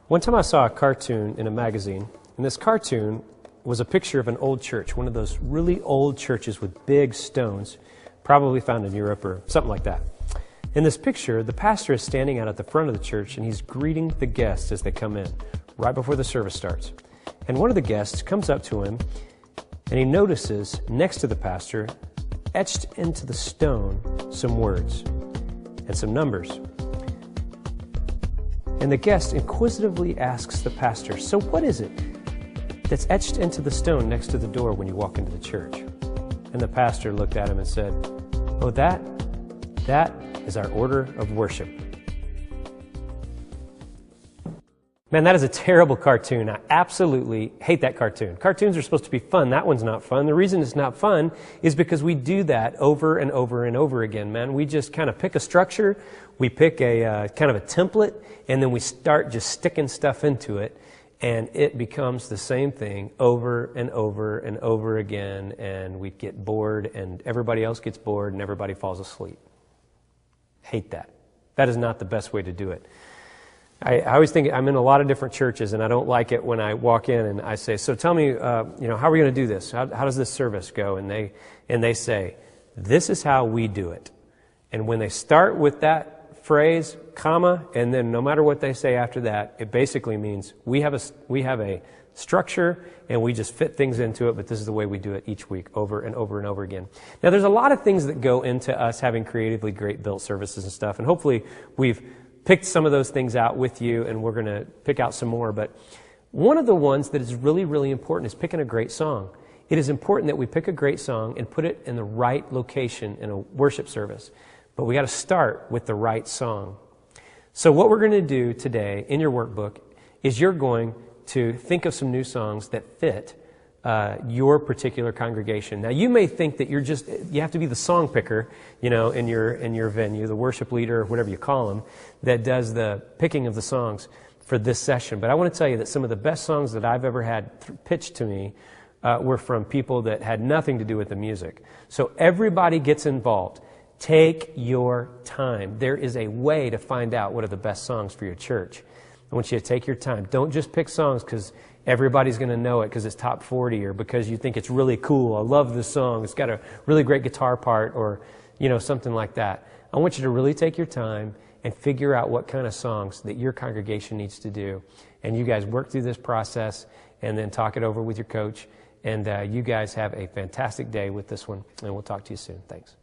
One time I saw a cartoon in a magazine, and this cartoon was a picture of an old church, one of those really old churches with big stones, probably found in Europe or something like that. In this picture, the pastor is standing out at the front of the church, and he's greeting the guests as they come in, right before the service starts. And one of the guests comes up to him, and he notices next to the pastor, etched into the stone, some words and some numbers. And the guest inquisitively asks the pastor, "So what is it that's etched into the stone next to the door when you walk into the church?" And the pastor looked at him and said, "Oh, that is our order of worship." Man, that is a terrible cartoon. I absolutely hate that cartoon. Cartoons are supposed to be fun. That one's not fun. The reason it's not fun is because we do that over and over and over again, man. We just kind of pick a structure, we pick a kind of a template, and then we start just sticking stuff into it, and it becomes the same thing over and over and over again, and we get bored, and everybody else gets bored, and everybody falls asleep. Hate that. That is not the best way to do it. I always think, I'm in a lot of different churches, and I don't like it when I walk in and I say, "So tell me, how are we going to do this? How does this service go?" And they say, "This is how we do it." And when they start with that phrase, comma, and then no matter what they say after that, it basically means we have a structure, and we just fit things into it, but this is the way we do it each week, over and over and over again. Now, there's a lot of things that go into us having creatively great built services and stuff, and hopefully we've picked some of those things out with you, and we're going to pick out some more. But one of the ones that is really, really important is picking a great song. It is important that we pick a great song and put it in the right location in a worship service. But we got to start with the right song. So what we're going to do today in your workbook is you're going to think of some new songs that fit your particular congregation. Now, you may think that you have to be the song picker, in your venue, the worship leader, or whatever you call them, that does the picking of the songs for this session. But I want to tell you that some of the best songs that I've ever had pitched to me were from people that had nothing to do with the music. So everybody gets involved. Take your time. There is a way to find out what are the best songs for your church. I want you to take your time. Don't just pick songs because everybody's going to know it because it's top 40 or because you think it's really cool. I love this song. It's got a really great guitar part or, something like that. I want you to really take your time and figure out what kind of songs that your congregation needs to do. And you guys work through this process and then talk it over with your coach. And you guys have a fantastic day with this one. And we'll talk to you soon. Thanks.